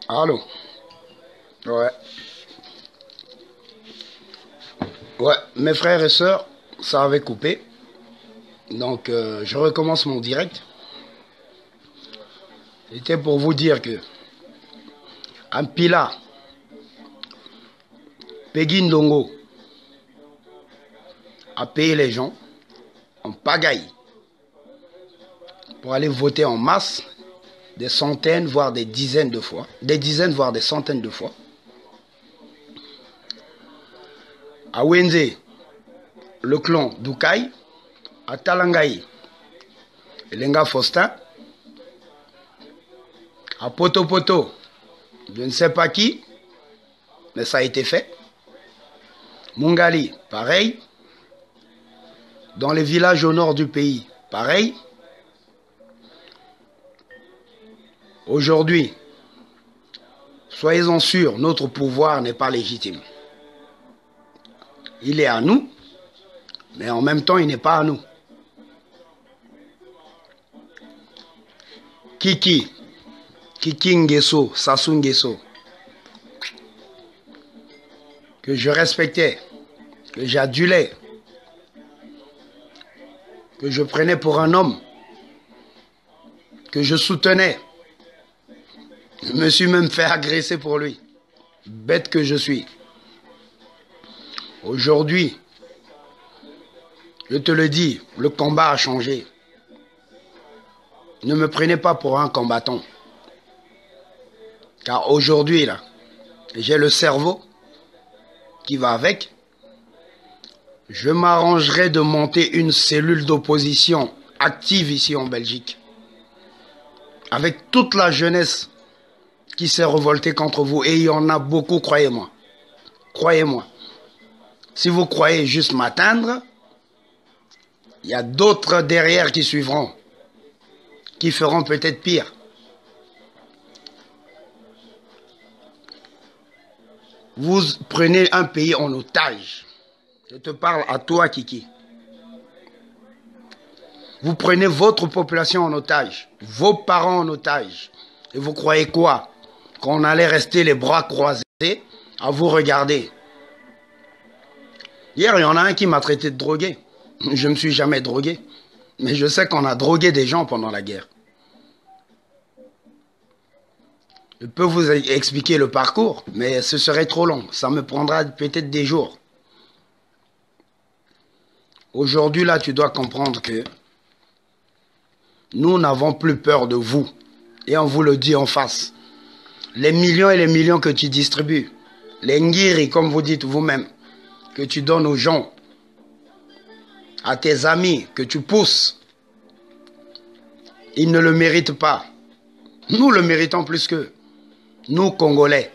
Allô? Ouais. Ouais, mes frères et sœurs, ça avait coupé. Donc, je recommence mon direct. C'était pour vous dire que Ampila, Peggy Ndongo a payé les gens en pagaille pour aller voter en masse des centaines, voire des dizaines de fois. Des dizaines, voire des centaines de fois. À Wenze, le clan Doukai, à Talangaï, Lenga Faustin, à Poto Poto, je ne sais pas qui, mais ça a été fait. Mungali, pareil. Dans les villages au nord du pays, pareil. Aujourd'hui, soyez-en sûrs, notre pouvoir n'est pas légitime. Il est à nous, mais en même temps, il n'est pas à nous. Kiki Nguesso, Sassou Nguesso, que je respectais, que j'adulais, que je prenais pour un homme, que je soutenais. Je me suis même fait agresser pour lui. Bête que je suis. Aujourd'hui, je te le dis, le combat a changé. Ne me prenez pas pour un combattant. Car aujourd'hui, là, j'ai le cerveau qui va avec. Je m'arrangerai de monter une cellule d'opposition active ici en Belgique. Avec toute la jeunesse qui s'est révoltée contre vous. Et il y en a beaucoup, croyez-moi. Croyez-moi. Si vous croyez juste m'atteindre, il y a d'autres derrière qui suivront. Qui feront peut-être pire. Vous prenez un pays en otage. Je te parle à toi, Kiki. Vous prenez votre population en otage, vos parents en otage. Et vous croyez quoi? Qu'on allait rester les bras croisés à vous regarder. Hier, il y en a un qui m'a traité de drogué. Je ne me suis jamais drogué. Mais je sais qu'on a drogué des gens pendant la guerre. Je peux vous expliquer le parcours, mais ce serait trop long. Ça me prendra peut-être des jours. Aujourd'hui, là, tu dois comprendre que nous n'avons plus peur de vous. Et on vous le dit en face. Les millions et les millions que tu distribues, les ngiri, comme vous dites vous-même, que tu donnes aux gens, à tes amis, que tu pousses, ils ne le méritent pas. Nous le méritons plus qu'eux. Nous, Congolais,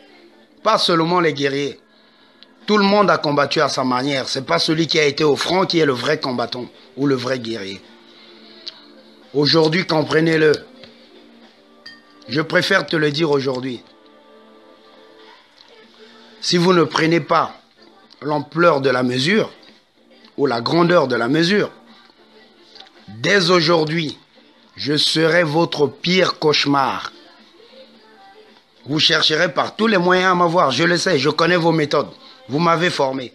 pas seulement les guerriers. Tout le monde a combattu à sa manière. Ce n'est pas celui qui a été au front qui est le vrai combattant ou le vrai guerrier. Aujourd'hui, comprenez-le. Je préfère te le dire aujourd'hui. Si vous ne prenez pas l'ampleur de la mesure ou la grandeur de la mesure, dès aujourd'hui, je serai votre pire cauchemar. Vous chercherez par tous les moyens à m'avoir. Je le sais, je connais vos méthodes. Vous m'avez formé.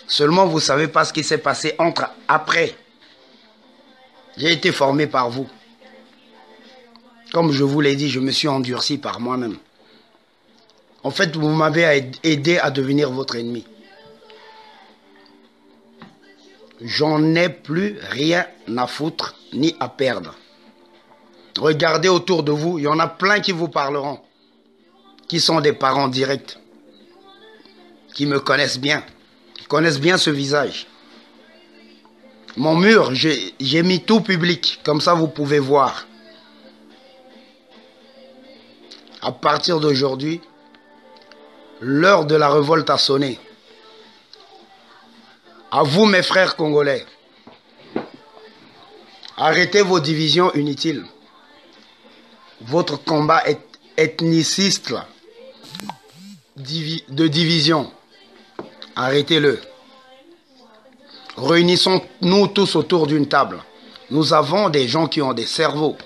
Seulement, vous ne savez pas ce qui s'est passé après. J'ai été formé par vous. Comme je vous l'ai dit, je me suis endurci par moi-même. En fait, vous m'avez aidé à devenir votre ennemi. J'en ai plus rien à foutre ni à perdre. Regardez autour de vous, il y en a plein qui vous parleront. Qui sont des parents directs. Qui me connaissent bien. Qui connaissent bien ce visage. Mon mur, j'ai mis tout public. Comme ça, vous pouvez voir. À partir d'aujourd'hui, l'heure de la révolte a sonné. À vous, mes frères congolais, arrêtez vos divisions inutiles. Votre combat ethniciste là, de division, arrêtez-le. Réunissons-nous tous autour d'une table. Nous avons des gens qui ont des cerveaux.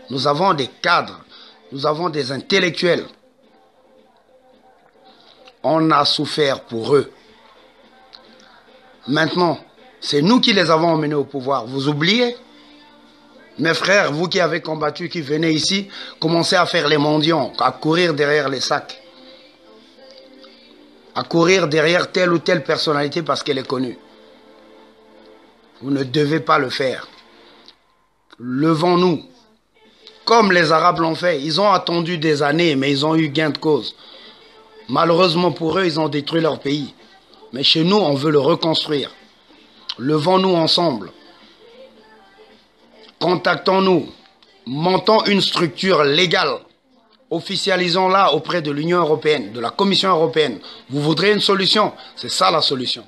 Nous avons des cadres. Nous avons des intellectuels. On a souffert pour eux. Maintenant, c'est nous qui les avons emmenés au pouvoir. Vous oubliez? Mes frères, vous qui avez combattu, qui venez ici, commencez à faire les mendiants, à courir derrière les sacs. À courir derrière telle ou telle personnalité parce qu'elle est connue. Vous ne devez pas le faire. Levons-nous. Comme les Arabes l'ont fait. Ils ont attendu des années, mais ils ont eu gain de cause. Malheureusement pour eux, ils ont détruit leur pays. Mais chez nous, on veut le reconstruire. Levons-nous ensemble. Contactons-nous. Montons une structure légale. Officialisons-la auprès de l'Union européenne, de la Commission européenne. Vous voudrez une solution? C'est ça la solution.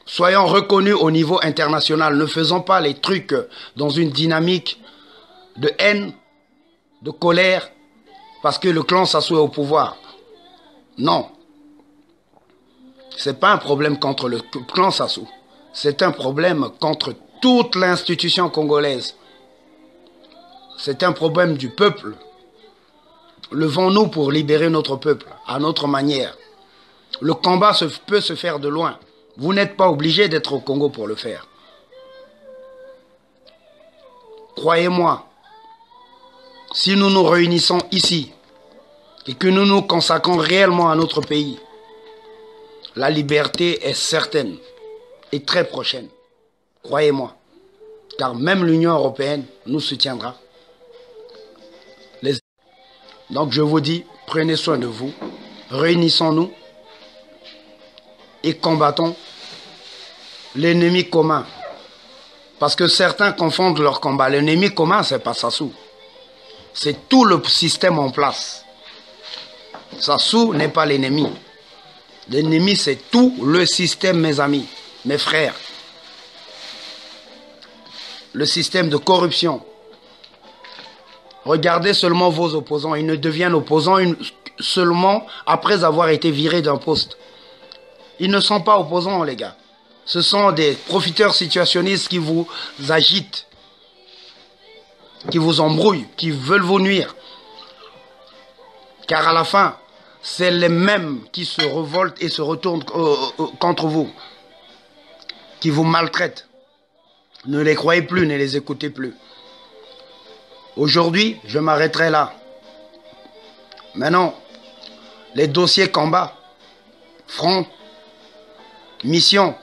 Soyons reconnus au niveau international. Ne faisons pas les trucs dans une dynamique de haine, de colère, parce que le clan Sassou est au pouvoir. Non. Ce n'est pas un problème contre le clan Sassou. C'est un problème contre toute l'institution congolaise. C'est un problème du peuple. Levons-nous pour libérer notre peuple, à notre manière. Le combat peut se faire de loin. Vous n'êtes pas obligé d'être au Congo pour le faire. Croyez-moi, si nous nous réunissons ici et que nous nous consacrons réellement à notre pays, la liberté est certaine et très prochaine. Croyez-moi, car même l'Union européenne nous soutiendra. Donc je vous dis, prenez soin de vous, réunissons-nous et combattons l'ennemi commun. Parce que certains confondent leur combat. L'ennemi commun, ce n'est pas Sassou. C'est tout le système en place. Sassou n'est pas l'ennemi. L'ennemi, c'est tout le système, mes amis, mes frères. Le système de corruption. Regardez seulement vos opposants. Ils ne deviennent opposants seulement après avoir été virés d'un poste. Ils ne sont pas opposants, les gars. Ce sont des profiteurs situationnistes qui vous agitent, qui vous embrouillent, qui veulent vous nuire. Car à la fin, c'est les mêmes qui se révoltent et se retournent contre vous, qui vous maltraitent. Ne les croyez plus, ne les écoutez plus. Aujourd'hui, je m'arrêterai là. Maintenant, les dossiers combat, front, mission,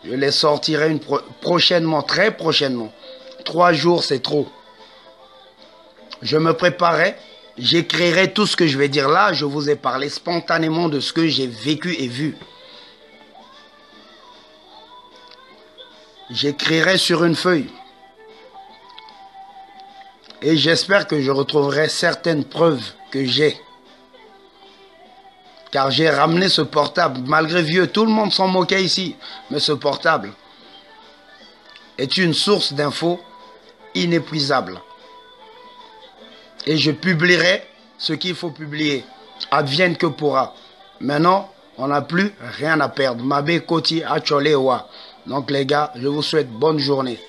je les sortirai prochainement, très prochainement. 3 jours, c'est trop. Je me préparerai, j'écrirai tout ce que je vais dire là. Je vous ai parlé spontanément de ce que j'ai vécu et vu. J'écrirai sur une feuille. Et j'espère que je retrouverai certaines preuves que j'ai. Car j'ai ramené ce portable. Malgré vieux, tout le monde s'en moquait ici. Mais ce portable est une source d'infos inépuisable. Et je publierai ce qu'il faut publier. Advienne que pourra. Maintenant, on n'a plus rien à perdre. Mabé Koti Acholewa. Donc les gars, je vous souhaite bonne journée.